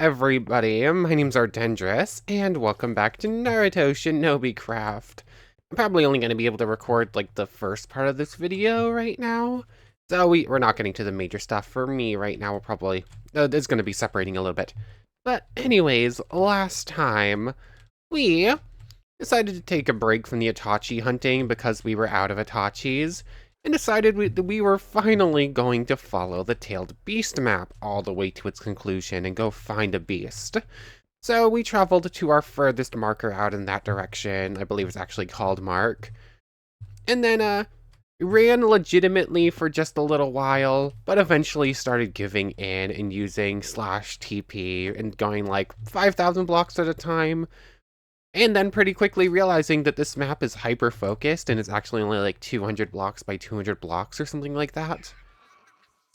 everybody, my name's Ardendris, and welcome back to Naruto ShinobiCraft. I'm probably only going to be able to record, like, the first part of this video right now, so we're not getting to the major stuff for me right now. We're probably, it's going to be separating a little bit. But anyways, last time, we decided to take a break from the Itachi hunting because we were out of Itachis, and decided we were finally going to follow the Tailed Beast map all the way to its conclusion and go find a beast. So we traveled to our furthest marker out in that direction. I believe it's actually called Mark. And then, ran legitimately for just a little while, but eventually started giving in and using /TP and going like 5,000 blocks at a time. And then pretty quickly realizing that this map is hyper-focused and it's actually only like 200 blocks by 200 blocks or something like that.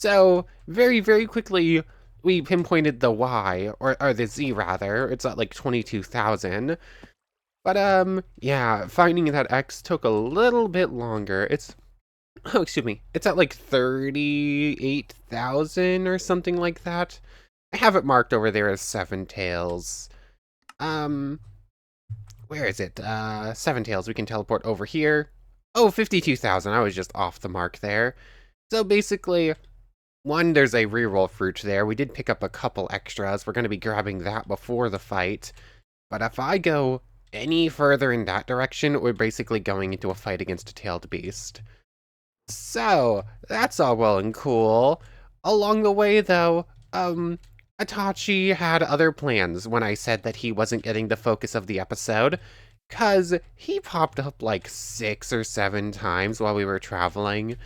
So, very, very quickly, we pinpointed the Y, or the Z rather. It's at like 22,000. But, yeah, finding that X took a little bit longer. Oh, excuse me. It's at like 38,000 or something like that. I have it marked over there as Seven Tails. Where is it? Seven Tails. We can teleport over here. Oh, 52,000. I was just off the mark there. So basically, one, there's a reroll fruit there. We did pick up a couple extras. We're going to be grabbing that before the fight. But if I go any further in that direction, we're basically going into a fight against a tailed beast. So, that's all well and cool. Along the way, though, Itachi had other plans when I said that he wasn't getting the focus of the episode, cause he popped up like 6 or 7 times while we were traveling,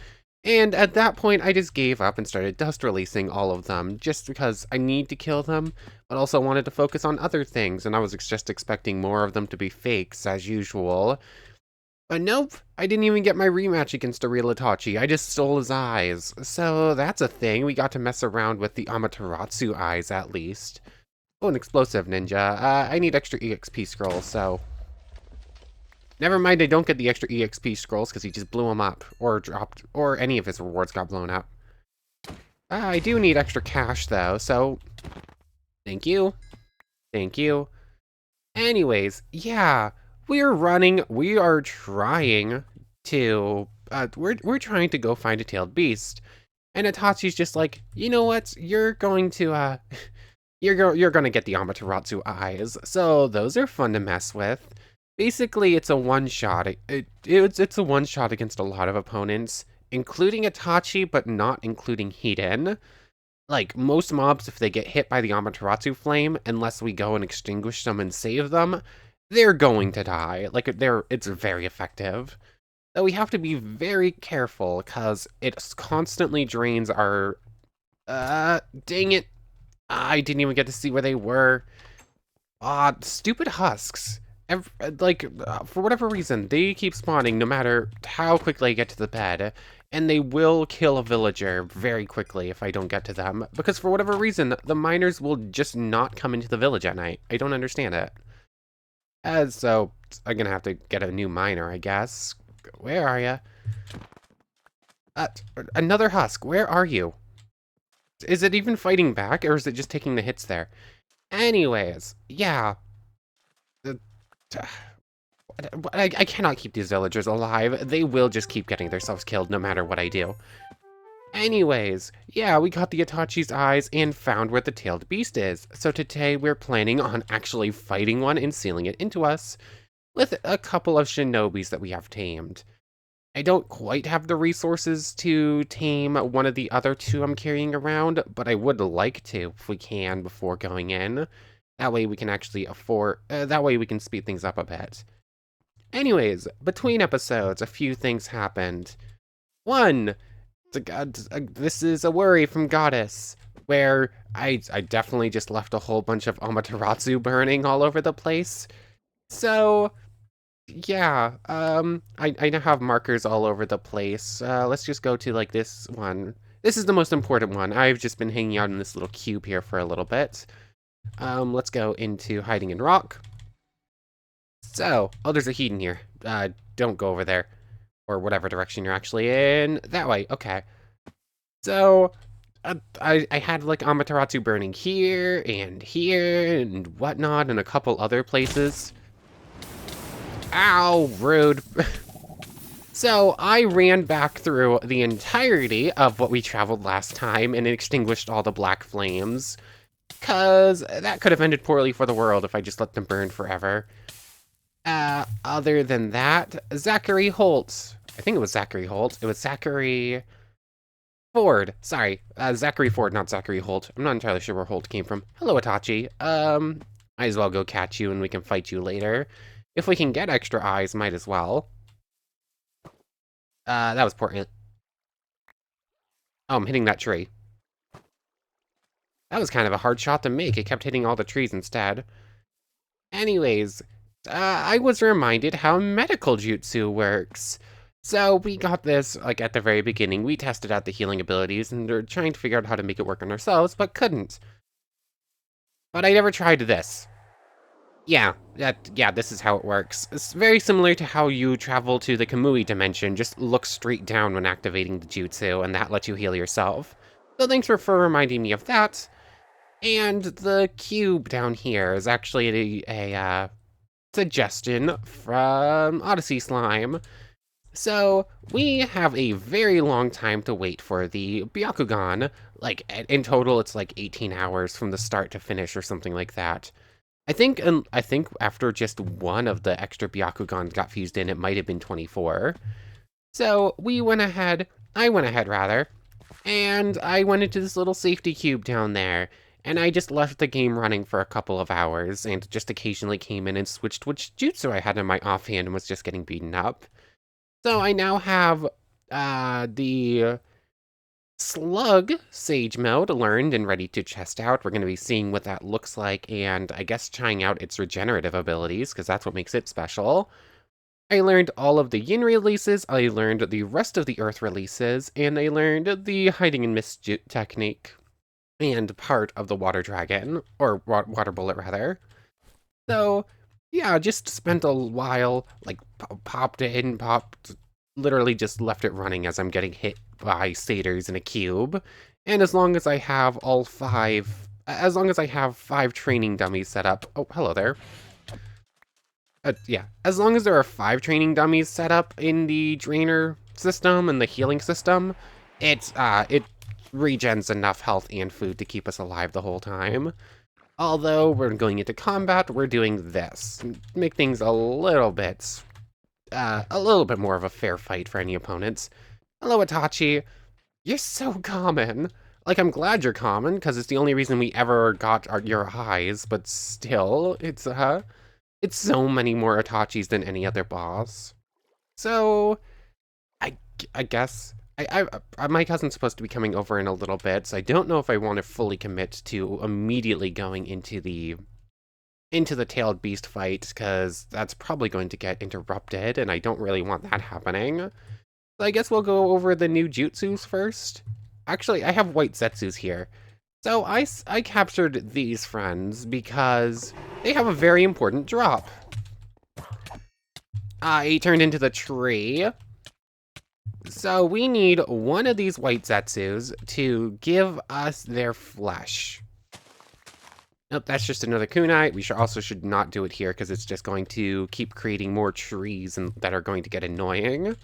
and at that point I just gave up and started dust releasing all of them, just because I need to kill them, but also wanted to focus on other things, and I was just expecting more of them to be fakes, as usual. But nope, I didn't even get my rematch against a real Itachi. I just stole his eyes. So that's a thing. We got to mess around with the Amaterasu eyes, at least. Oh, an explosive ninja. I need extra EXP scrolls, so... Never mind, I don't get the extra EXP scrolls because he just blew them up. Or dropped... Or any of his rewards got blown up. I do need extra cash, though, so... Thank you. Thank you. Anyways, yeah... we are trying to, we're trying to go find a tailed beast. And Itachi's just like, you know what, you're going to, you're gonna get the Amaterasu eyes. So those are fun to mess with. Basically, it's a one-shot. It's a one-shot against a lot of opponents, including Itachi, but not including Hiden. Like, most mobs, if they get hit by the Amaterasu flame, unless we go and extinguish them and save them, they're going to die. Like, it's very effective. Though we have to be very careful, because it constantly drains our... dang it. I didn't even get to see where they were. Stupid husks. For whatever reason, they keep spawning no matter how quickly I get to the bed. And they will kill a villager very quickly if I don't get to them. Because for whatever reason, the miners will just not come into the village at night. I don't understand it. So, I'm gonna have to get a new miner, I guess. Where are ya? Another husk, where are you? Is it even fighting back, or is it just taking the hits there? Anyways, yeah. I cannot keep these villagers alive. They will just keep getting themselves killed no matter what I do. Anyways, yeah, we got the Itachi's eyes and found where the tailed beast is. So today we're planning on actually fighting one and sealing it into us with a couple of shinobis that we have tamed. I don't quite have the resources to tame one of the other two I'm carrying around, but I would like to if we can before going in. That way we can actually that way we can speed things up a bit. Anyways, between episodes, a few things happened. One, this is a worry from Goddess, where I definitely just left a whole bunch of Amaterasu burning all over the place. So, yeah, I now have markers all over the place. Let's just go to, like, this one. This is the most important one. I've just been hanging out in this little cube here for a little bit. Let's go into hiding in rock. So, oh, there's a Hiden here. Don't go over there. Or whatever direction you're actually in. That way, okay. So, I had like Amaterasu burning here and whatnot, and a couple other places. Ow, rude. So I ran back through the entirety of what we traveled last time and extinguished all the black flames, cause that could have ended poorly for the world if I just let them burn forever. Other than that, Zachary Holt. I think it was Zachary Holt. It was Zachary Ford. Sorry, Zachary Ford, not Zachary Holt. I'm not entirely sure where Holt came from. Hello, Itachi. Might as well go catch you and we can fight you later. If we can get extra eyes, might as well. That was poor. Oh, I'm hitting that tree. That was kind of a hard shot to make. It kept hitting all the trees instead. Anyways, I was reminded how medical jutsu works. So we got this, like, at the very beginning. We tested out the healing abilities and are trying to figure out how to make it work on ourselves, but couldn't. But I never tried this. Yeah, this is how it works. It's very similar to how you travel to the Kamui dimension. Just look straight down when activating the jutsu, and that lets you heal yourself. So thanks for reminding me of that. And the cube down here is actually a suggestion from Odyssey Slime. So we have a very long time to wait for the Byakugan. Like, in total, it's like 18 hours from the start to finish or something like that. I think after just one of the extra Byakugan got fused in, it might have been 24. So I went ahead rather, and I went into this little safety cube down there, and I just left the game running for a couple of hours, and just occasionally came in and switched which jutsu I had in my offhand and was just getting beaten up. So I now have the Slug Sage mode learned and ready to test out. We're going to be seeing what that looks like and I guess trying out its regenerative abilities because that's what makes it special. I learned all of the Yin releases, I learned the rest of the Earth releases, and I learned the Hiding in Mist technique and part of the Water Dragon, or Water Bullet rather. So yeah, just spent a while, like, literally just left it running as I'm getting hit by satyrs in a cube. And as long as I have five training dummies set up, oh, hello there. Yeah, as long as there are 5 training dummies set up in the drainer system and the healing system, it regens enough health and food to keep us alive the whole time. Although we're going into combat, we're doing this. Make things a little bit more of a fair fight for any opponents. Hello, Itachi. You're so common. Like, I'm glad you're common, because it's the only reason we ever got your eyes, but still, it's so many more Itachis than any other boss. So, I guess... my cousin's supposed to be coming over in a little bit, so I don't know if I want to fully commit to immediately going into the tailed beast fight, because that's probably going to get interrupted, and I don't really want that happening. So I guess we'll go over the new jutsus first. Actually, I have white zetsus here. So I captured these friends because they have a very important drop. I turned into the tree. So we need one of these white zetsus to give us their flesh. Nope, that's just another kunai. We should not do it here because it's just going to keep creating more trees that are going to get annoying.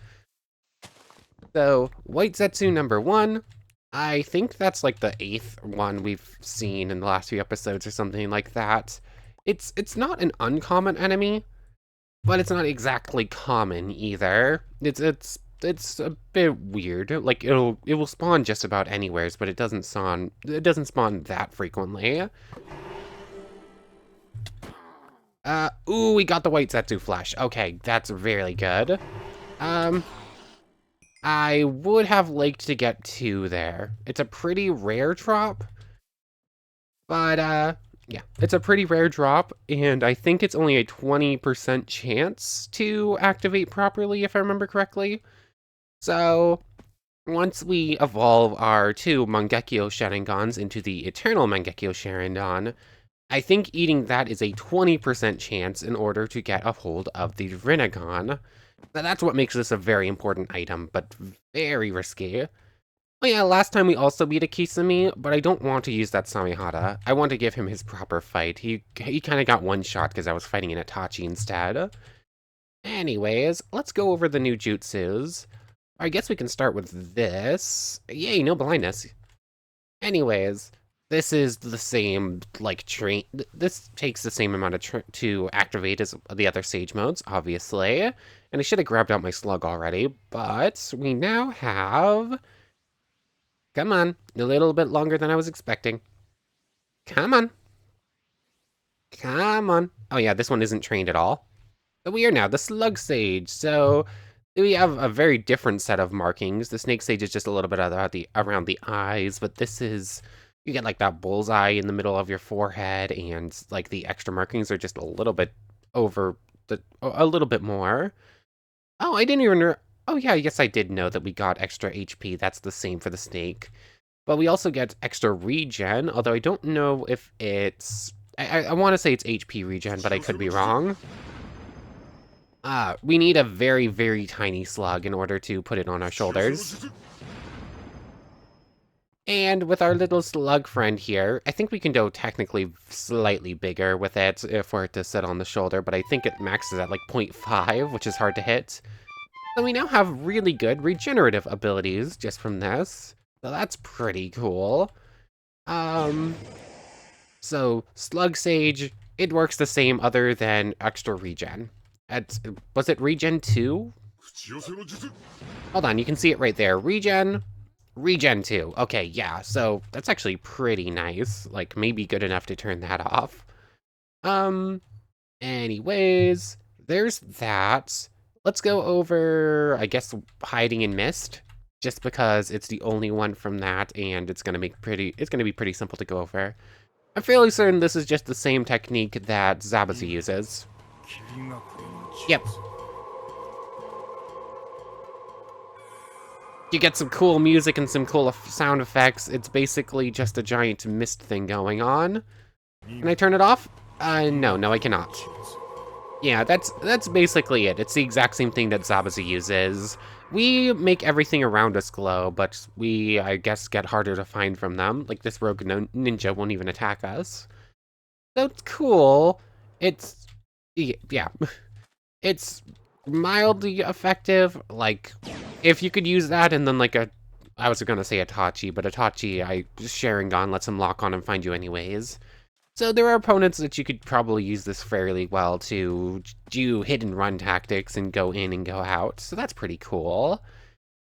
So, white zetsu number 1. I think that's like the 8th one we've seen in the last few episodes or something like that. It's not an uncommon enemy, but it's not exactly common either. It's a bit weird. Like, it will spawn just about anywheres, but it doesn't spawn that frequently. Ooh, we got the white zetsu flesh. Okay, that's really good. I would have liked to get 2 there. It's a pretty rare drop, but yeah, it's a pretty rare drop, and I think it's only a 20% chance to activate properly, if I remember correctly. So, once we evolve our 2 Mangekyo Sharingans into the Eternal Mangekyo Sharingan, I think eating that is a 20% chance in order to get a hold of the Rinnegan. That's what makes this a very important item, but very risky. Oh yeah, last time we also beat a Kisame, but I don't want to use that Samehada. I want to give him his proper fight. He kind of got one shot because I was fighting an Itachi instead. Anyways, let's go over the new jutsus. I guess we can start with this. Yay, no blindness. Anyways, this is the same, like, train. This takes the same amount of to activate as the other Sage modes, obviously. And I should have grabbed out my slug already, but we now have... Come on, a little bit longer than I was expecting. Come on. Come on. Oh yeah, this one isn't trained at all. But we are now the Slug Sage, so we have a very different set of markings. The Snake Sage is just a little bit around the eyes, but this is... You get like that bullseye in the middle of your forehead, and like the extra markings are just a little bit a little bit more. Oh, I didn't even... Oh yeah, yes I did know that we got extra HP. That's the same for the snake. But we also get extra regen, although I don't know if it's... I want to say it's HP regen, but I could be wrong. We need a very, very tiny slug in order to put it on our shoulders. And with our little slug friend here, I think we can go technically slightly bigger with it for it to sit on the shoulder, but I think it maxes at like 0.5, which is hard to hit. So we now have really good regenerative abilities just from this. So that's pretty cool. So Slug Sage, it works the same other than extra regen. Was it regen 2? Hold on, you can see it right there. Regen 2. Okay, yeah, so that's actually pretty nice. Like, maybe good enough to turn that off. Anyways, there's that. Let's go over, I guess, Hiding in Mist, just because it's the only one from that, and it's gonna be pretty simple to go over. I'm fairly certain this is just the same technique that Zabuza uses. Yep. You get some cool music and some cool sound effects. It's basically just a giant mist thing going on. Can I turn it off? No, I cannot. Yeah, that's basically it. It's the exact same thing that Zabuza uses. We make everything around us glow, but we, I guess, get harder to find from them. Like, this rogue ninja won't even attack us. So it's cool. It's... yeah. It's mildly effective. Like, if you could use that and then, like, I was gonna say Itachi, but Itachi, Sharingan lets him lock on and find you anyways. So there are opponents that you could probably use this fairly well to do hit and run tactics and go in and go out. So that's pretty cool.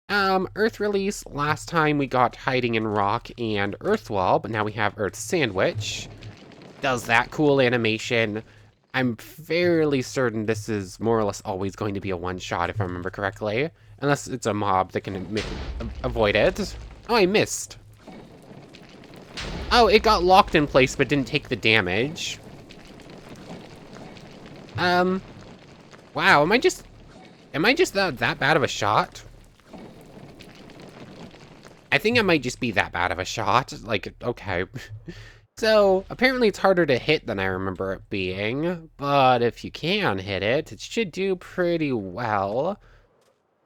Earth Release, last time we got Hiding in Rock and Earth Wall, but now we have Earth Sandwich. Does that cool animation. I'm fairly certain this is more or less always going to be a one-shot, if I remember correctly. Unless it's a mob that can avoid it. Oh, I missed. Oh, it got locked in place but didn't take the damage. Wow, am I just that bad of a shot? I think I might just be that bad of a shot. Like, okay. So, apparently it's harder to hit than I remember it being, but if you can hit it, it should do pretty well.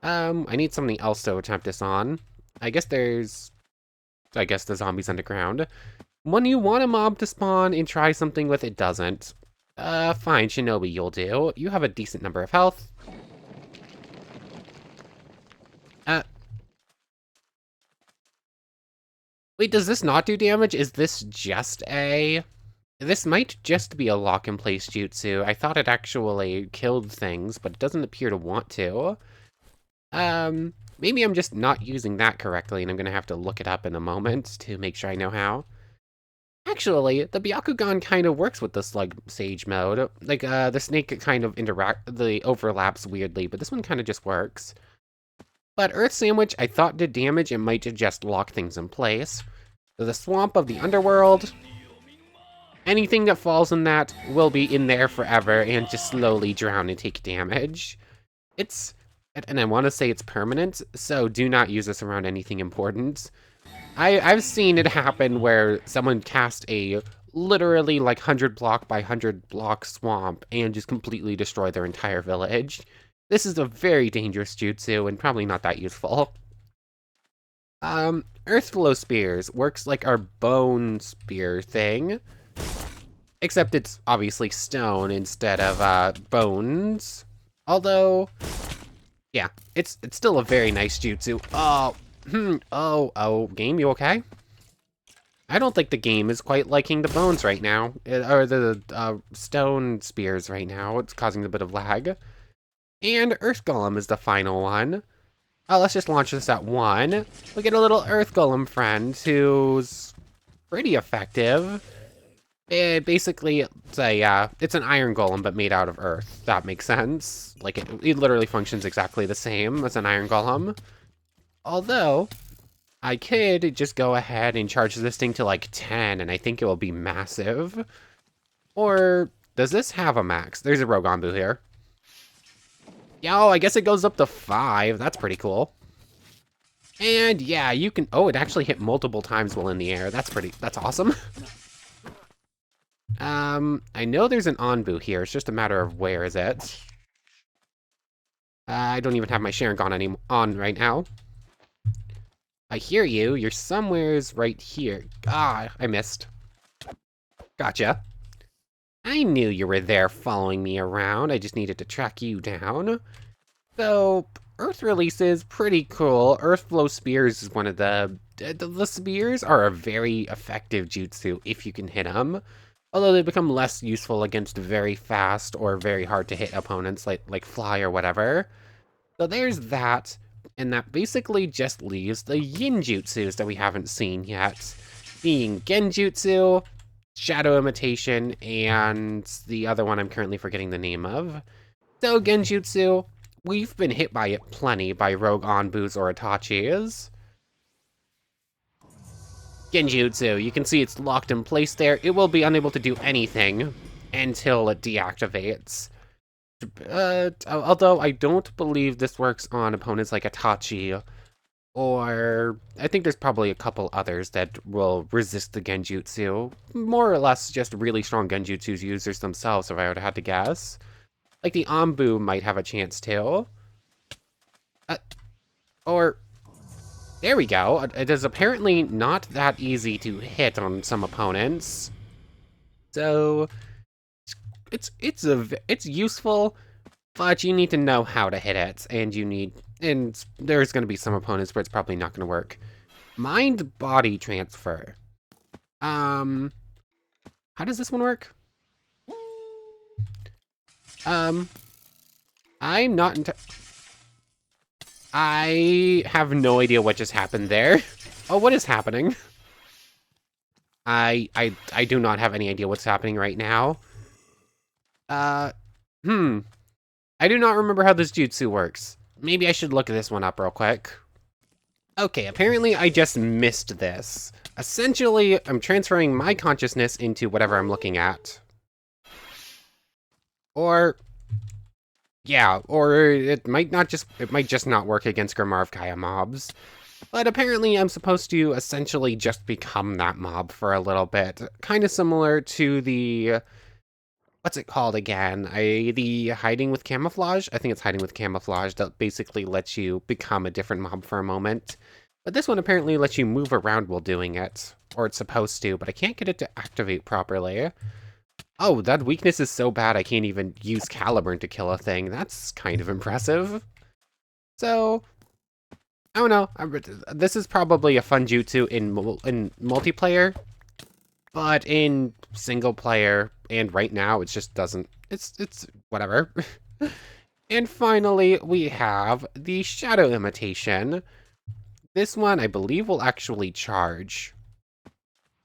I need something else to attempt this on. I guess the zombies underground. When you want a mob to spawn and try something with, it doesn't. Fine, Shinobi, you'll do. You have a decent number of health. Wait, does this not do damage? Is this just a... This might just be a lock-in-place jutsu. I thought it actually killed things, but it doesn't appear to want to. Maybe I'm just not using that correctly, and I'm gonna have to look it up in a moment to make sure I know how. Actually, the Byakugan kind of works with the Slug Sage mode. Like, the snake kind of overlaps weirdly, but this one kind of just works. But Earth Sandwich, I thought did damage, it might just lock things in place. So the Swamp of the Underworld, anything that falls in that will be in there forever and just slowly drown and take damage. And I want to say it's permanent, so do not use this around anything important. I've seen it happen where someone cast a literally like 100 block by 100 block swamp and just completely destroy their entire village. This is a very dangerous jutsu and probably not that useful. Earth Flow Spears works like our bone spear thing, except it's obviously stone instead of bones. Although, yeah, it's still a very nice jutsu. Oh, game, you okay? I don't think the game is quite liking the bones right now, or the stone spears right now. It's causing a bit of lag. And Earth Golem is the final one. Oh, let's just launch this at 1. We get a little Earth Golem friend who's pretty effective. Basically, it's an Iron Golem, but made out of Earth. That makes sense. Like, it literally functions exactly the same as an Iron Golem. Although, I could just go ahead and charge this thing to like 10, and I think it will be massive. Or, does this have a max? There's a Rogue Anbu here. Yo, I guess it goes up to 5. That's pretty cool. And yeah, you can, oh, it actually hit multiple times while in the air. That's awesome. I know there's an Anbu here. It's just a matter of where is it. I don't even have my Sharingan on right now. I hear you. You're somewheres right here. Ah, I missed. Gotcha. I knew you were there following me around. I just needed to track you down. So, Earth Release is pretty cool. Earth Flow Spears is one of the spears are a very effective jutsu if you can hit them. Although they become less useful against very fast or very hard to hit opponents like Fly or whatever. So there's that. And that basically just leaves the Yin Jutsus that we haven't seen yet. Being Genjutsu, Shadow Imitation, and the other one I'm currently forgetting the name of. So Genjutsu, we've been hit by it plenty by Rogue Anbus or Itachis. Genjutsu, you can see it's locked in place there. It will be unable to do anything until it deactivates. Although I don't believe this works on opponents like Itachi, or I think there's probably a couple others that will resist the Genjutsu. More or less just really strong Genjutsu users themselves, if I would have had to guess. Like the Anbu might have a chance too. Or, there we go. It is apparently not that easy to hit on some opponents. So, it's useful, but you need to know how to hit it, and there's going to be some opponents where it's probably not going to work. Mind Body Transfer. How does this one work? I'm not I have no idea what just happened there. Oh, what is happening? I do not have any idea what's happening right now. I do not remember how this jutsu works. Maybe I should look this one up real quick. Okay, apparently I just missed this. Essentially, I'm transferring my consciousness into whatever I'm looking at. Or, yeah, or it might just not work against Grimoire of Gaia mobs. But apparently I'm supposed to essentially just become that mob for a little bit. Kind of similar to the, what's it called again? The Hiding with Camouflage? I think it's Hiding with Camouflage that basically lets you become a different mob for a moment. But this one apparently lets you move around while doing it. Or it's supposed to, but I can't get it to activate properly. Oh, that weakness is so bad I can't even use Caliburn to kill a thing. That's kind of impressive. So, I don't know. This is probably a fun jutsu in multiplayer. But in single player, and right now, it just doesn't... It's whatever. And finally, we have the Shadow Imitation. This one, I believe, will actually charge.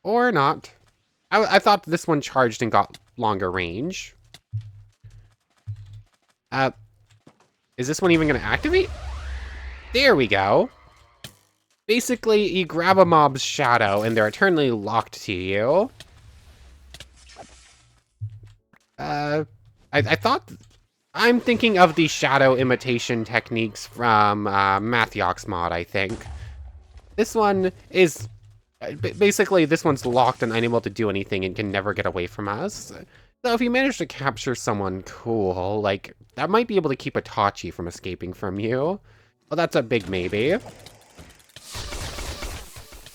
Or not. I thought this one charged and got longer range. Is this one even going to activate? There we go. Basically, you grab a mob's shadow and they're eternally locked to you. I thought... I'm thinking of the shadow imitation techniques from Mathiox mod, I think. This one is... Basically, this one's locked and unable to do anything and can never get away from us. So if you manage to capture someone cool, like, that might be able to keep Itachi from escaping from you. Well, that's a big maybe.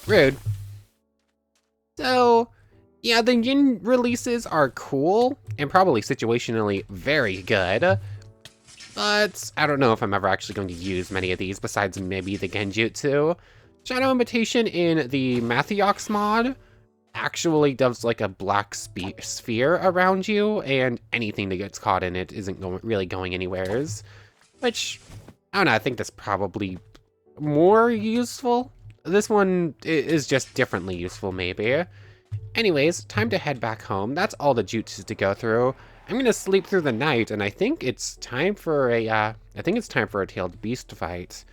Rude. So, yeah, the yin releases are cool and probably situationally very good. But I don't know if I'm ever actually going to use many of these besides maybe the Genjutsu. Shadow Imitation in the Mathiox mod actually does like a black sphere around you, and anything that gets caught in it isn't really going anywheres. Which, I don't know, I think that's probably more useful. This one is just differently useful, maybe. Anyways, time to head back home. That's all the jutsus to go through. I'm gonna sleep through the night, and I think it's time for a, tailed beast fight.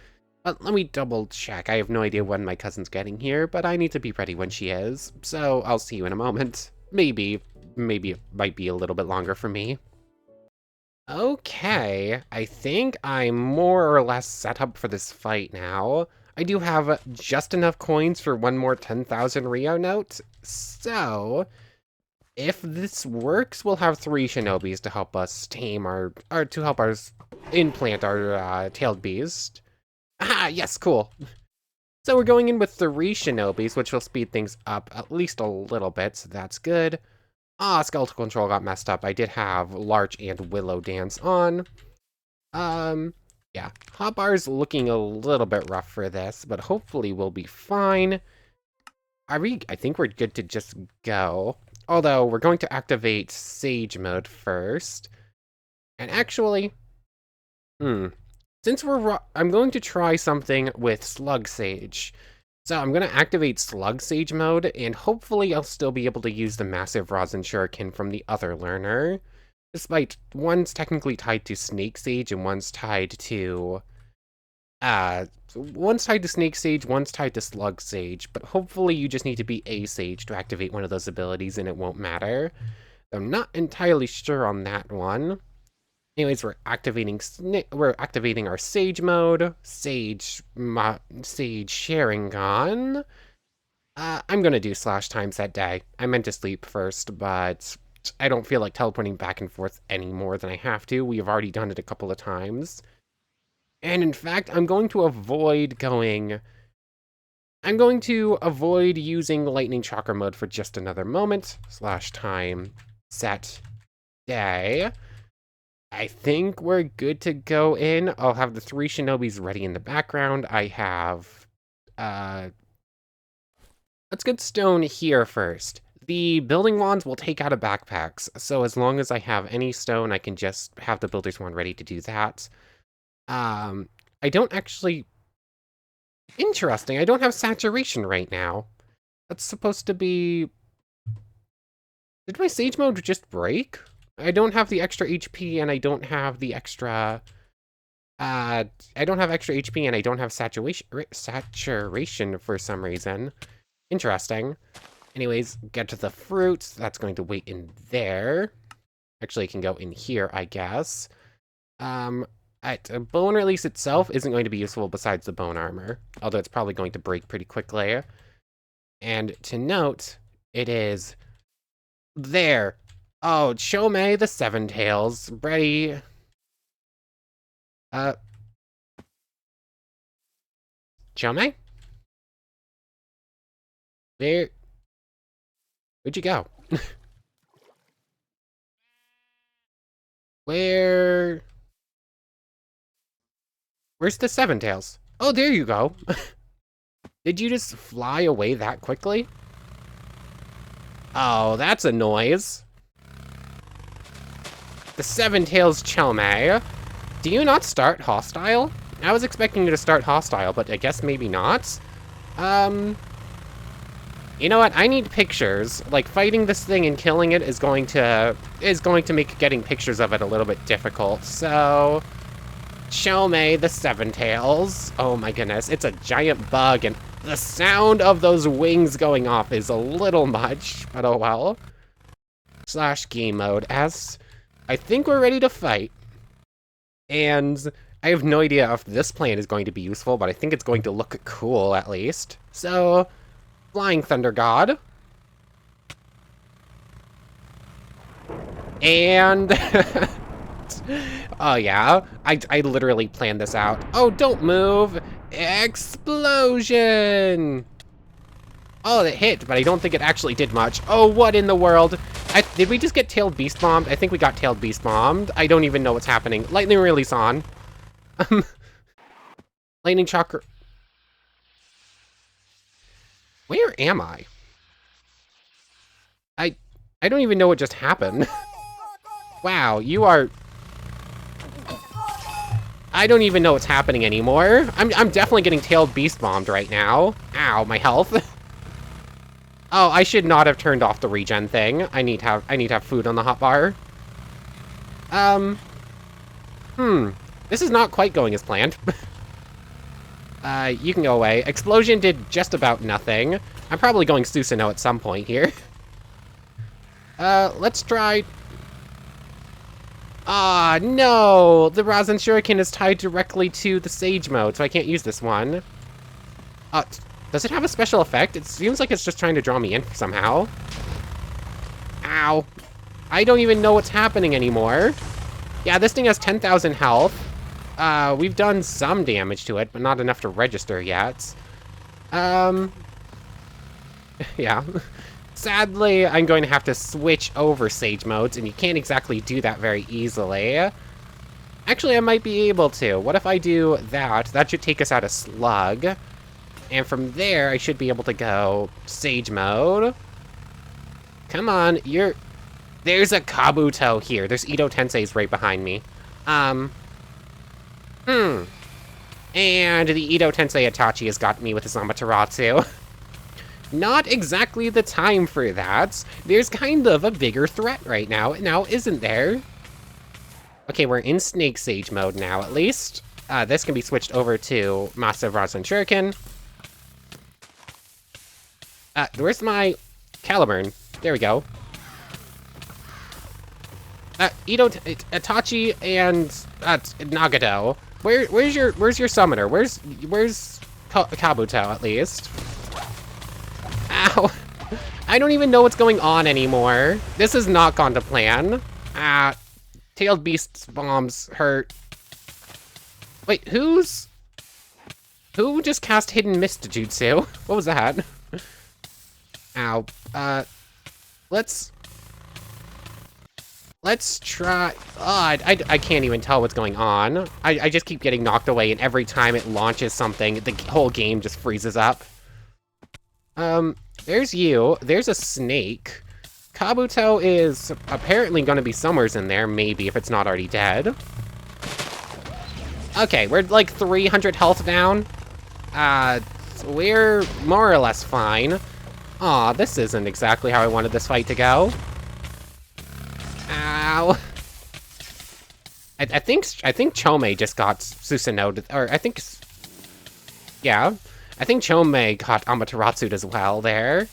But let me double check. I have no idea when my cousin's getting here, but I need to be ready when she is. So I'll see you in a moment. Maybe it might be a little bit longer for me. Okay, I think I'm more or less set up for this fight now. I do have just enough coins for one more 10,000 Rio note, so if this works, we'll have 3 Shinobis to help us tame or to help us implant our tailed beast. Ah, yes, cool. So we're going in with 3 Shinobis, which will speed things up at least a little bit, so that's good. Ah, skeletal control got messed up. I did have Larch and Willow Dance on. Yeah, Hotbar's looking a little bit rough for this, but hopefully we'll be fine. I think we're good to just go. Although, we're going to activate Sage mode first. And actually, since I'm going to try something with Slug Sage. So I'm going to activate Slug Sage mode, and hopefully I'll still be able to use the massive Rosin Shuriken from the other learner. Despite one's technically tied to Snake Sage and one's tied to Snake Sage, one's tied to Slug Sage, but hopefully you just need to be a Sage to activate one of those abilities and it won't matter. I'm not entirely sure on that one. Anyways, we're activating our Sage mode, Sage Sharingan. I'm gonna do /time set day. I meant to sleep first, but I don't feel like teleporting back and forth any more than I have to. We have already done it a couple of times. And in fact, I'm going to avoid using Lightning Chakra mode for just another moment. /time set day. I think we're good to go in. I'll have the 3 Shinobis ready in the background. I have, let's get stone here first. The building wands will take out of backpacks, so as long as I have any stone, I can just have the builder's wand ready to do that. I don't actually... Interesting, I don't have saturation right now. That's supposed to be... Did my Sage mode just break? I don't have the extra HP, and I don't have the extra... I don't have extra HP, and I don't have saturation for some reason. Interesting. Anyways, get to the fruits. That's going to wait in there. Actually, it can go in here, I guess. Bone release itself isn't going to be useful besides the bone armor, although it's probably going to break pretty quickly. And to note, it is there. Oh, Chome the Seven Tails, ready. Chome? Where'd you go? Where's the Seven Tails? Oh, there you go. Did you just fly away that quickly? Oh, that's a noise. The Seven Tails Chome. Do you not start hostile? I was expecting you to start hostile, but I guess maybe not. You know what? I need pictures. Like, fighting this thing and killing it is going to make getting pictures of it a little bit difficult. So, Chome the Seven Tails. Oh my goodness, it's a giant bug, and the sound of those wings going off is a little much, but oh well. /game mode S. I think we're ready to fight. And I have no idea if this plan is going to be useful, but I think it's going to look cool at least. So, Flying Thunder God. And... oh yeah, I literally planned this out. Oh, don't move! Explosion! Oh, it hit, but I don't think it actually did much. Oh, what in the world? Did we just get Tailed Beast Bombed? I think we got Tailed Beast Bombed. I don't even know what's happening. Lightning Release on. Lightning Chakra. Where am I? I don't even know what just happened. Wow, you are... I don't even know what's happening anymore. I'm definitely getting Tailed Beast Bombed right now. Ow, my health. Oh, I should not have turned off the regen thing. I need to have food on the hotbar. This is not quite going as planned. You can go away. Explosion did just about nothing. I'm probably going Susanoo at some point here. Let's try... Ah, no! The Rasen Shuriken is tied directly to the Sage mode, so I can't use this one. Does it have a special effect? It seems like it's just trying to draw me in somehow. Ow. I don't even know what's happening anymore. Yeah, this thing has 10,000 health. We've done some damage to it, but not enough to register yet. Yeah. Sadly, I'm going to have to switch over Sage modes, and you can't exactly do that very easily. Actually, I might be able to. What if I do that? That should take us out of Slug. And from there, I should be able to go Sage mode. Come on, There's a Kabuto here. There's Ito Tensei's right behind me. And the Ito Tensei Itachi has got me with his Amaterasu. Not exactly the time for that. There's kind of a bigger threat right now, isn't there? Okay, we're in Snake Sage mode now, at least. This can be switched over to Massive Rasen Shuriken. Where's my Caliburn? There we go. Itachi and Nagato. Where's your summoner? Where's Kabuto at least? Ow! I don't even know what's going on anymore. This has not gone to plan. Tailed Beast bombs hurt. Wait, who just cast Hidden Mist Jutsu? What was that? Ow. Let's try... I can't even tell what's going on. I just keep getting knocked away, and every time it launches something, the whole game just freezes up. There's you. There's a snake. Kabuto is apparently going to be somewheres in there, maybe, if it's not already dead. Okay, we're like 300 health down. We're more or less fine. Aw, this isn't exactly how I wanted this fight to go. Ow. I think Chomei just got Susanoo, or I think... Yeah. I think Chomei got Amaterasu as well there.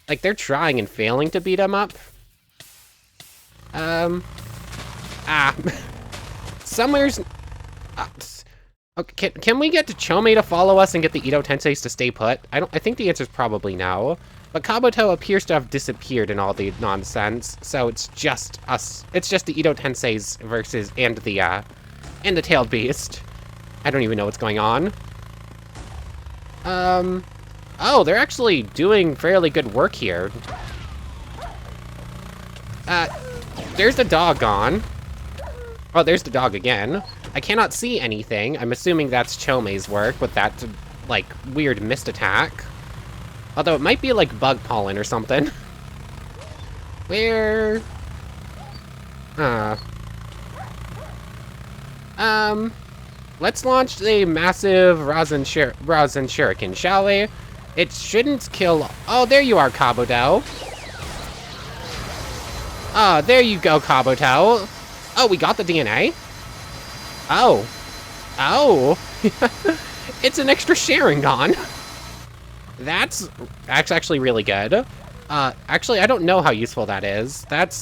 Like, they're trying and failing to beat him up. Somewhere's... okay, can we get to Chomei to follow us and get the Ito Tenseis to stay put? I think the answer's probably no. But Kabuto appears to have disappeared in all the nonsense, so it's just us. It's just the Ito Tenseis versus... and the Tailed Beast. I don't even know what's going on. Oh, they're actually doing fairly good work here. There's the dog gone. Oh, there's the dog again. I cannot see anything. I'm assuming that's Chomei's work with that, like, weird mist attack. Although it might be, like, bug pollen or something. Where... Let's launch the massive Rasen Shuriken, shall we? It shouldn't kill... Oh, there you are, Kabuto. Oh, there you go, Kabuto. Oh, we got the DNA? Oh. Oh. It's an extra Sharingan. That's actually really good. Actually, I don't know how useful that is. That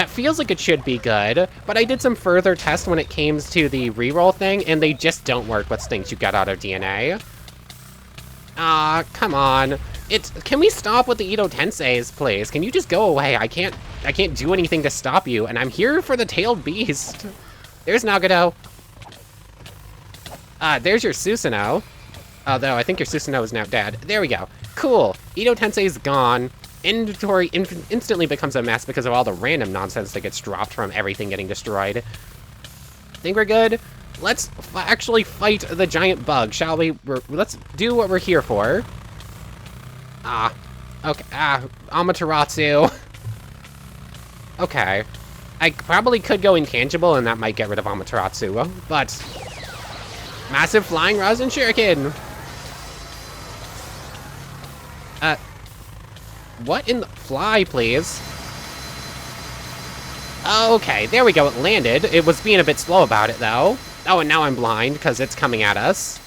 feels like it should be good, but I did some further tests when it came to the reroll thing, and they just don't work with things you get out of DNA. Come on. Can we stop with the Ito Tenseis, please? Can you just go away? I can't do anything to stop you, and I'm here for the Tailed Beast. There's Nagato. There's your Susanoo. Although, I think your Susanoo is now dead. There we go. Cool. Ito Tensei's gone. Inventory instantly becomes a mess because of all the random nonsense that gets dropped from everything getting destroyed. Think we're good? Let's actually fight the giant bug, shall we? Let's do what we're here for. Okay. Amaterasu. Okay. I probably could go intangible, and that might get rid of Amaterasu, but... Massive flying Rasen Shuriken! What in the... Fly, please. Okay, there we go, it landed. It was being a bit slow about it, though. Oh, and now I'm blind, because it's coming at us.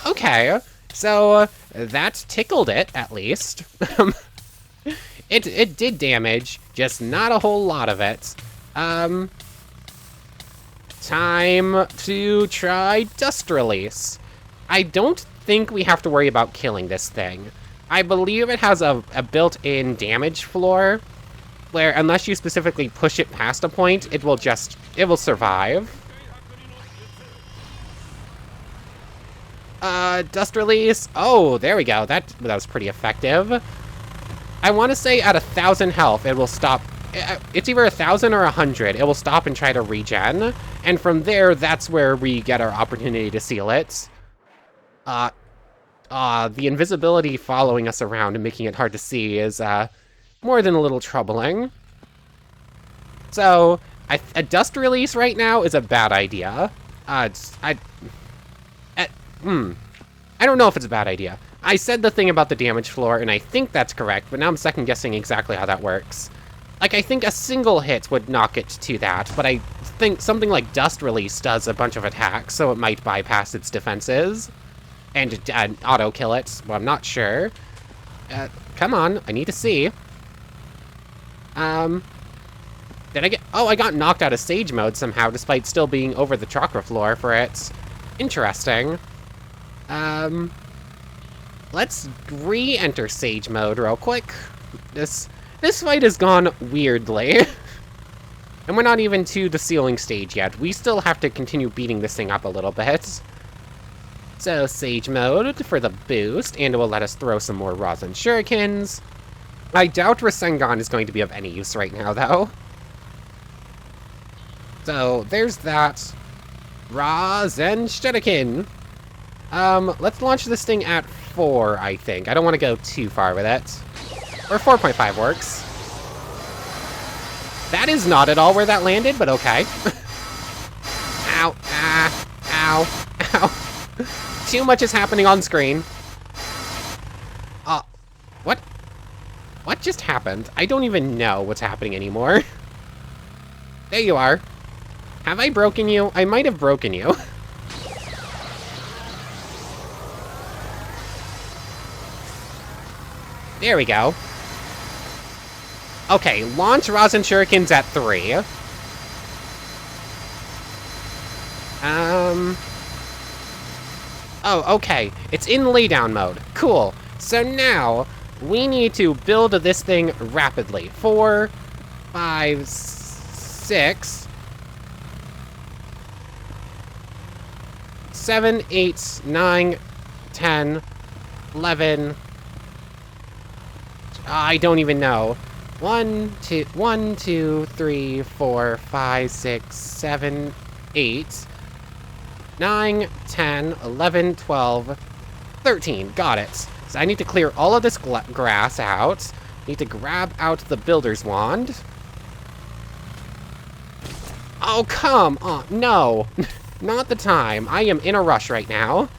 Okay, so, that tickled it, at least. It did damage, just not a whole lot of it. Time to try Dust Release. I don't think we have to worry about killing this thing. I believe it has a built-in damage floor, where unless you specifically push it past a point, it will survive. Dust Release. Oh, there we go. That was pretty effective. I want to say at 1,000 health, it will stop. It's either 1,000 or 100. It will stop and try to regen. And from there, that's where we get our opportunity to seal it. The invisibility following us around and making it hard to see is, more than a little troubling. So, a Dust Release right now is a bad idea. I don't know if it's a bad idea. I said the thing about the damage floor, and I think that's correct, but now I'm second-guessing exactly how that works. Like, I think a single hit would knock it to that, but I think something like Dust Release does a bunch of attacks, so it might bypass its defenses. And auto-kill it. Well, I'm not sure. Come on, I need to see. Did I get... Oh, I got knocked out of Sage Mode somehow, despite still being over the Chakra floor for it. Interesting. Let's re-enter Sage Mode real quick. This fight has gone weirdly. And we're not even to the ceiling stage yet. We still have to continue beating this thing up a little bit. So, Sage Mode for the boost, and it will let us throw some more Rasen Shurikens. I doubt Rasengan is going to be of any use right now, though. So, there's that. Rasen Shuriken. Let's launch this thing at 4, I think. I don't want to go too far with it. Or 4.5 works. That is not at all where that landed, but okay. Ow, ow, ow. Too much is happening on screen. What? What just happened? I don't even know what's happening anymore. There you are. Have I broken you? I might have broken you. There we go. Okay, launch Rasen Shurikens at 3. Oh, okay. It's in laydown mode. Cool. So now, we need to build this thing rapidly. 4, 5, 6, 7, 8, 9, 10, 11... I don't even know. 1, 2, 3, 4, 5, 6, 7, 8, 9, 10, 11, 12, 13. Got it. So I need to clear all of this grass out. Need to grab out the builder's wand. Oh, come on. No. Not the time. I am in a rush right now.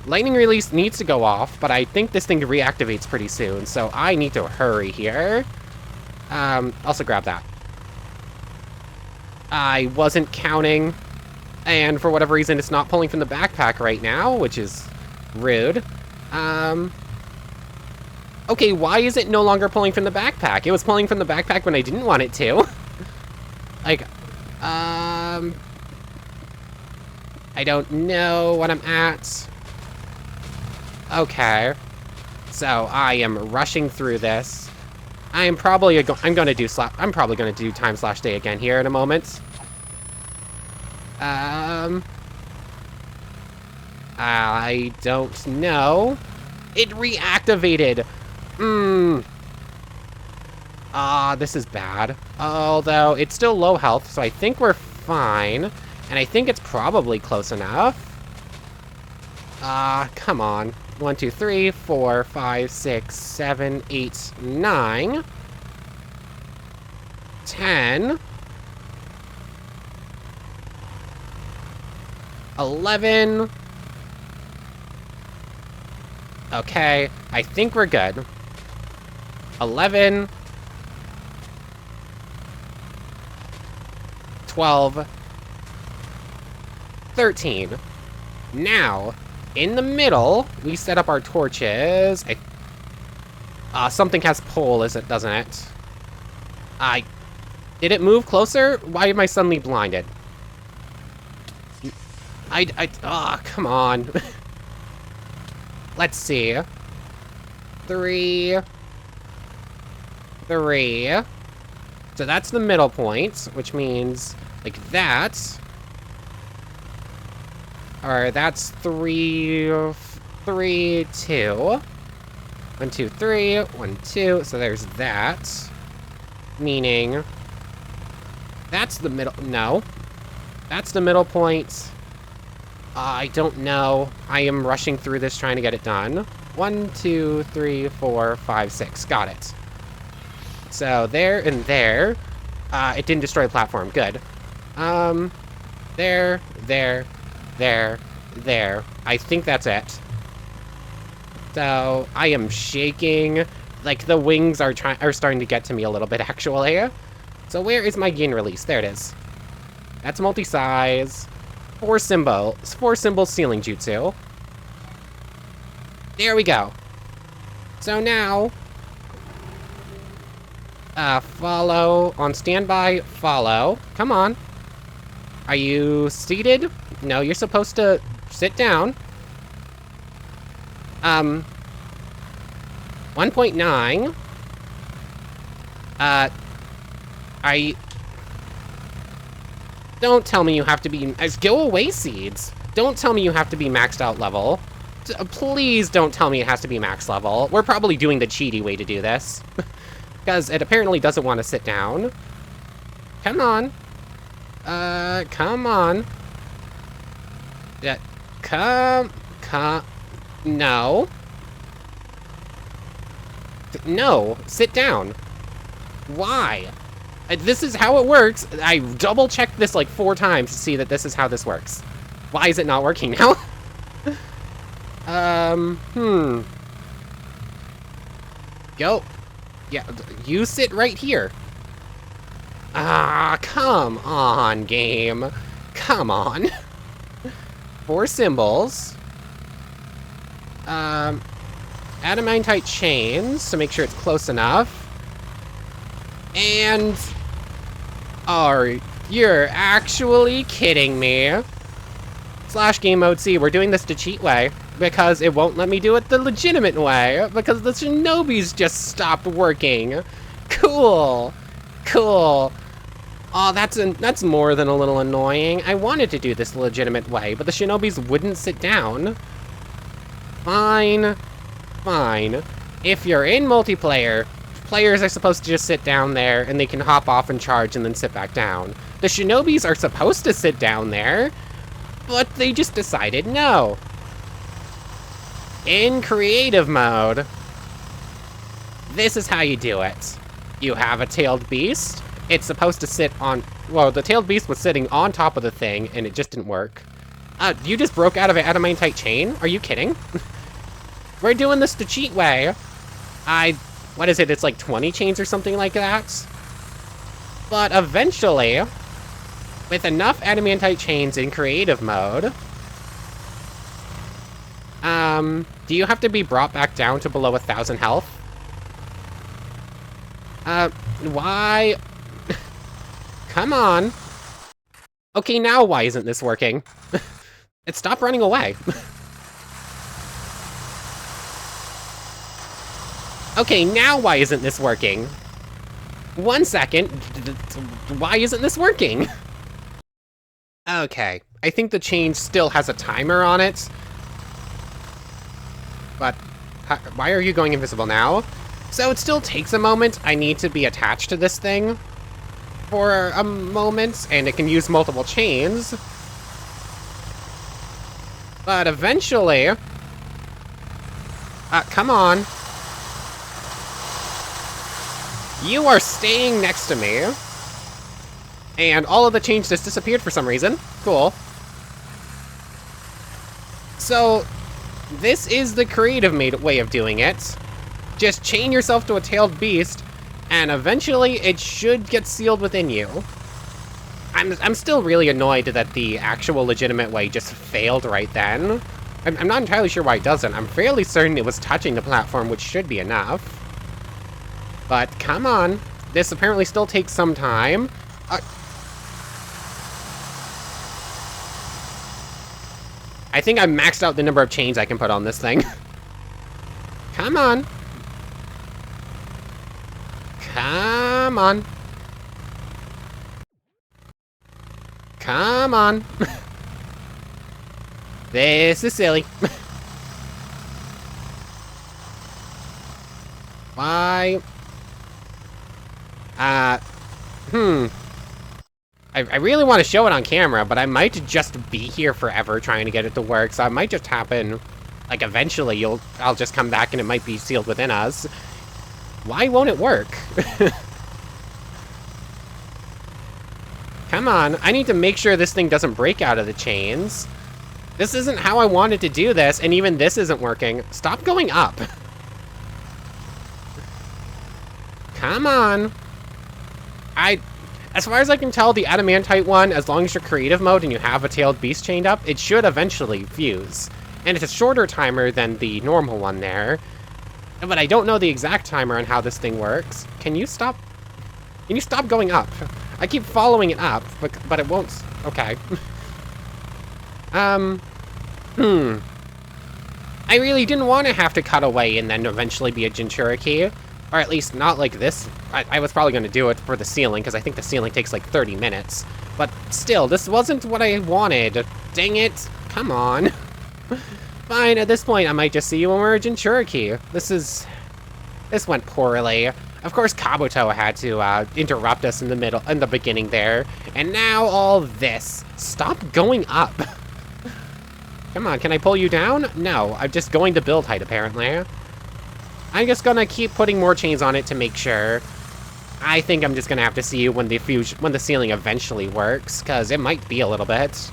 Lightning Release needs to go off, but I think this thing reactivates pretty soon, so I need to hurry here. Also grab that. I wasn't counting, and for whatever reason, it's not pulling from the backpack right now, which is rude. Okay, why is it no longer pulling from the backpack? It was pulling from the backpack when I didn't want it to. Like, I don't know what I'm at. Okay, so I am rushing through this. I'm probably gonna do time slash day again here in a moment. I don't know. It reactivated. This is bad. Although, it's still low health, so I think we're fine. And I think it's probably close enough. Come on. 1, 2, 3, 4, 5, 6, 7, 8, 9. 10. 11. Okay, I think we're good. 11. 12. 13. Now, in the middle, we set up our torches. Something has pull, doesn't it? Did it move closer? Why am I suddenly blinded? Come on. Let's see. 3. 3. So that's the middle point, which means, like that. Or that's 3, 3, 2. 1, 2, 3, 1, 2. So there's that. Meaning, that's the middle. No. That's the middle point. I don't know. I am rushing through this trying to get it done. 1, 2, 3, 4, 5, 6. Got it. So there and there. It didn't destroy the platform. Good. There, there, there, there. I think that's it. So I am shaking. Like the wings are starting to get to me a little bit actually. So where is my gain release? There it is. That's multi-size. 4 symbol ceiling jutsu. There we go. So now, follow on standby. Follow. Come on. Are you seated? No, you're supposed to sit down. 1.9. Don't tell me you have to be... Go away, Seeds. Don't tell me you have to be maxed out level. Please don't tell me it has to be max level. We're probably doing the cheaty way to do this. Because it apparently doesn't want to sit down. Come on. Come on. No. No, sit down. Why? This is how it works. I double-checked this like 4 times to see that this is how this works. Why is it not working now? Go. Yeah, you sit right here. Come on, game. Come on. 4 symbols. Adamantite chains to make sure it's close enough. And... you're actually kidding me. / game mode C, we're doing this the cheat way. Because it won't let me do it the legitimate way. Because the Shinobis just stopped working. Cool. Cool. Oh, that's more than a little annoying. I wanted to do this the legitimate way, but the Shinobis wouldn't sit down. Fine. Fine. If you're in multiplayer, players are supposed to just sit down there, and they can hop off and charge and then sit back down. The Shinobis are supposed to sit down there, but they just decided no. In creative mode, this is how you do it. You have a tailed beast. It's supposed to sit on... Well, the tailed beast was sitting on top of the thing, and it just didn't work. You just broke out of an adamantite chain? Are you kidding? We're doing this the cheat way. What is it? It's like 20 chains or something like that? But eventually, with enough adamantite chains in creative mode... do you have to be brought back down to below 1,000 health? Why? Come on. Okay, now why isn't this working? It stopped running away. Okay, now why isn't this working? 1 second. Why isn't this working? Okay, I think the chain still has a timer on it. But why are you going invisible now? So it still takes a moment. I need to be attached to this thing for a moment, and it can use multiple chains. But eventually... come on. You are staying next to me. And all of the chains just disappeared for some reason. Cool. So, this is the creative way of doing it. Just chain yourself to a tailed beast, and eventually it should get sealed within you. I'm still really annoyed that the actual legitimate way just failed right then. I'm not entirely sure why it doesn't. I'm fairly certain it was touching the platform, which should be enough. But come on. This apparently still takes some time. I think I maxed out the number of chains I can put on this thing. Come on. Come on. Come on. This is silly. Why? I really want to show it on camera, but I might just be here forever trying to get it to work, so it might just happen, like, eventually I'll just come back and it might be sealed within us. Why won't it work? Come on, I need to make sure this thing doesn't break out of the chains. This isn't how I wanted to do this, and even this isn't working. Stop going up. Come on. As far as I can tell, the adamantite one, as long as you're creative mode and you have a tailed beast chained up, it should eventually fuse. And it's a shorter timer than the normal one there. But I don't know the exact timer on how this thing works. Can you stop? Can you stop going up? I keep following it up, but it won't. Okay. I really didn't want to have to cut away and then eventually be a Jinchuriki. Or at least not like this. I was probably going to do it for the ceiling, because I think the ceiling takes like 30 minutes. But still, this wasn't what I wanted. Dang it. Come on. Fine, at this point, I might just see you when we're a Jinchuriki. This went poorly. Of course, Kabuto had to interrupt us in the beginning there. And now all this. Stop going up. Come on, can I pull you down? No, I'm just going to build height, apparently. I'm just gonna keep putting more chains on it to make sure. I think I'm just gonna have to see you when the ceiling eventually works, because it might be a little bit.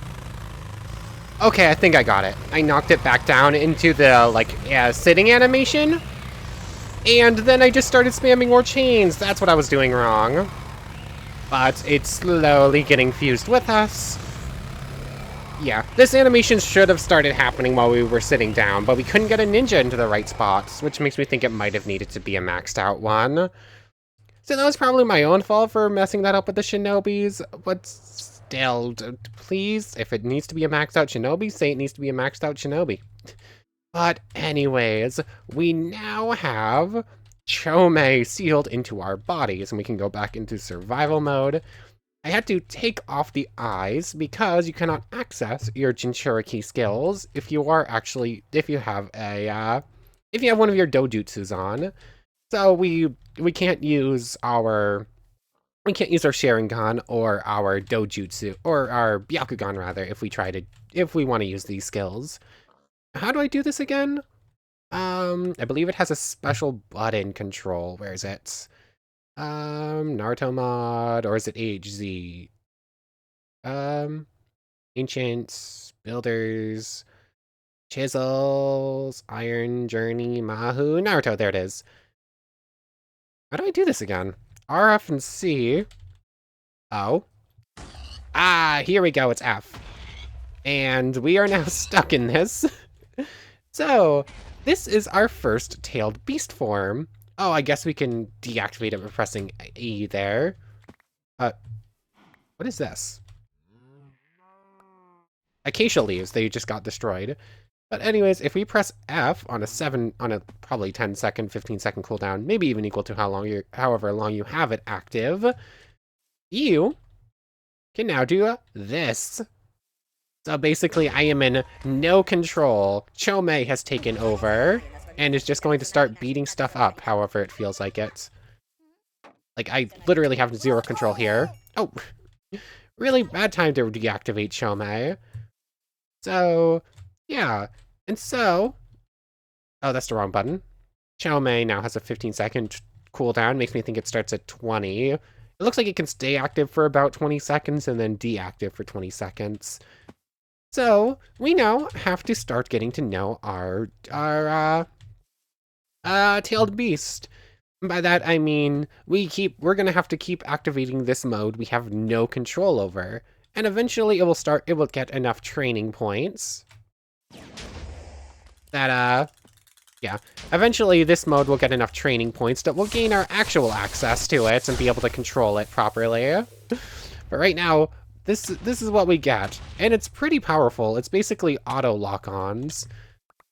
Okay, I think I got it. I knocked it back down into the, like, sitting animation. And then I just started spamming more chains. That's what I was doing wrong. But it's slowly getting fused with us. Yeah, this animation should have started happening while we were sitting down, but we couldn't get a ninja into the right spots, which makes me think it might have needed to be a maxed out one. So that was probably my own fault for messing that up with the Shinobis, but still, please, if it needs to be a maxed out Shinobi, say it needs to be a maxed out Shinobi. But anyways, we now have Chomei sealed into our bodies, and we can go back into survival mode. I had to take off the eyes because you cannot access your Jinchuriki skills if you have one of your dojutsus on. So we can't use our Sharingan or our dojutsu or our Byakugan rather if we want to use these skills. How do I do this again? I believe it has a special button control. Where is it? Naruto mod, or is it AHZ? Ancients, Builders, Chisels, Iron Journey, Mahu, Naruto, there it is. How do I do this again? R, F, and C. Oh. Ah, here we go, it's F. And we are now stuck in this. So, this is our first tailed beast form. Oh, I guess we can deactivate it by pressing E there. What is this? Acacia leaves, they just got destroyed. But anyways, if we press F on a probably 10-second, 15-second cooldown, maybe even equal to however long you have it active, you can now do this. So basically, I am in no control. Chomei has taken over. and is just going to start beating stuff up however it feels like it. Like, I literally have zero control here. Oh, really bad time to deactivate Shomei. So, yeah. And so... Oh, that's the wrong button. Shomei now has a 15-second cooldown. Makes me think it starts at 20. It looks like it can stay active for about 20 seconds and then deactive for 20 seconds. So, we now have to start getting to know our tailed beast. By that, I mean, we're gonna have to keep activating this mode we have no control over. And eventually it will get enough training points that, yeah. Eventually this mode will get enough training points that we'll gain our actual access to it and be able to control it properly. But right now, this is what we get. And it's pretty powerful. It's basically auto lock-ons.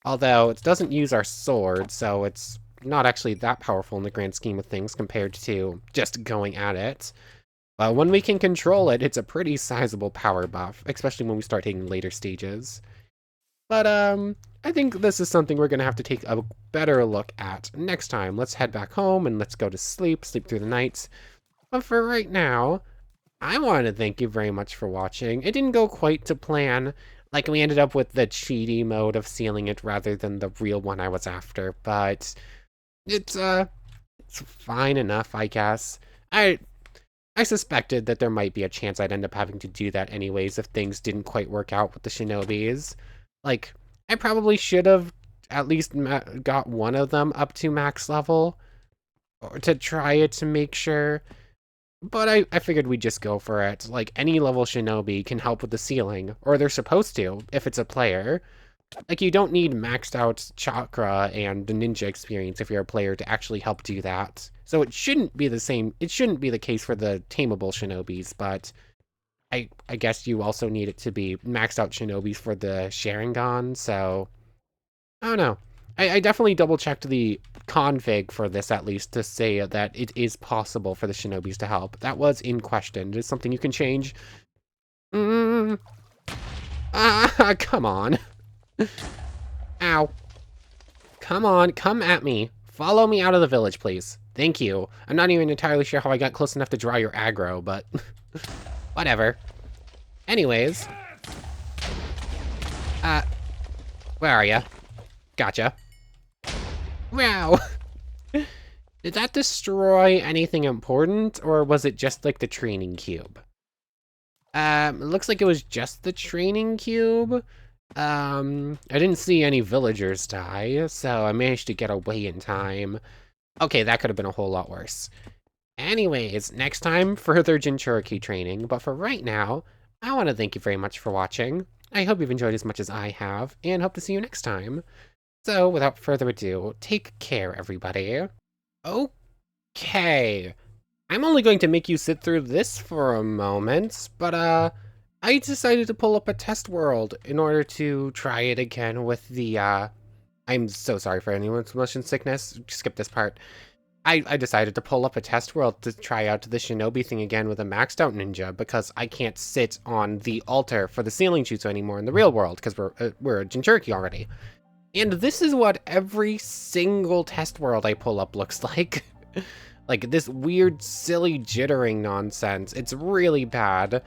Although it doesn't use our sword, so it's not actually that powerful in the grand scheme of things compared to just going at it. But when we can control it, it's a pretty sizable power buff, especially when we start taking later stages. But I think this is something we're going to have to take a better look at next time. Let's head back home and let's go to sleep through the night. But for right now, I want to thank you very much for watching. It didn't go quite to plan. Like, we ended up with the cheaty mode of sealing it rather than the real one I was after, but it's fine enough, I guess. I suspected that there might be a chance I'd end up having to do that anyways if things didn't quite work out with the Shinobis. Like, I probably should have at least got one of them up to max level or to try it to make sure. But I figured we'd just go for it. Like, any level Shinobi can help with the ceiling, or they're supposed to, if it's a player. Like, you don't need maxed out Chakra and the ninja experience if you're a player to actually help do that. So it shouldn't be the same, it shouldn't be the case for the tameable Shinobis, but I guess you also need it to be maxed out Shinobis for the Sharingan, so I don't know. I definitely double-checked the config for this, at least, to say that it is possible for the Shinobis to help. That was in question. It is something you can change. Come on. Ow. Come on, come at me. Follow me out of the village, please. Thank you. I'm not even entirely sure how I got close enough to draw your aggro, but whatever. Anyways. Where are ya? Gotcha. Wow. Did that destroy anything important, or was it just like the training cube? It looks like it was just the training cube. I didn't see any villagers die, so I managed to get away in time. Okay, that could have been a whole lot worse. Anyways, next time, further Jinchuriki training, but for right now, I want to thank you very much for watching. I hope you've enjoyed as much as I have, and hope to see you next time. So, without further ado, take care, everybody. Okay. I'm only going to make you sit through this for a moment, but, I decided to pull up a test world in order to try it again with the, I'm so sorry for anyone with motion sickness. Skip this part. I decided to pull up a test world to try out the Shinobi thing again with a maxed out ninja because I can't sit on the altar for the ceiling jutsu anymore in the real world because we're a Jinchuriki already. And this is what every single test world I pull up looks like. Like this weird, silly jittering nonsense. It's really bad.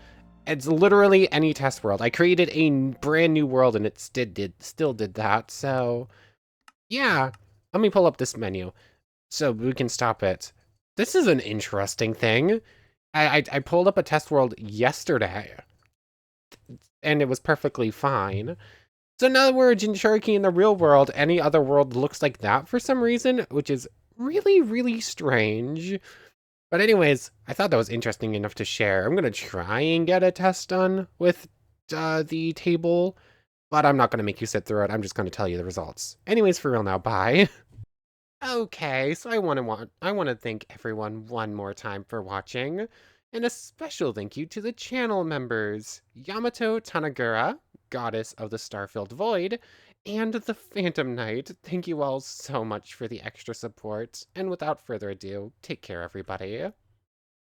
It's literally any test world. I created a brand new world and it still did that. So yeah, let me pull up this menu so we can stop it. This is an interesting thing. I pulled up a test world yesterday and it was perfectly fine. So now that we're a Jinchuriki in the real world, any other world looks like that for some reason, which is really, really strange. But anyways, I thought that was interesting enough to share. I'm going to try and get a test done with the table, but I'm not going to make you sit through it. I'm just going to tell you the results. Anyways, for real now, bye. Okay, so I want to thank everyone one more time for watching, and a special thank you to the channel members, Yamato Tanagura, Goddess of the Star-Filled Void, and the Phantom Knight. Thank you all so much for the extra support, and without further ado, take care everybody.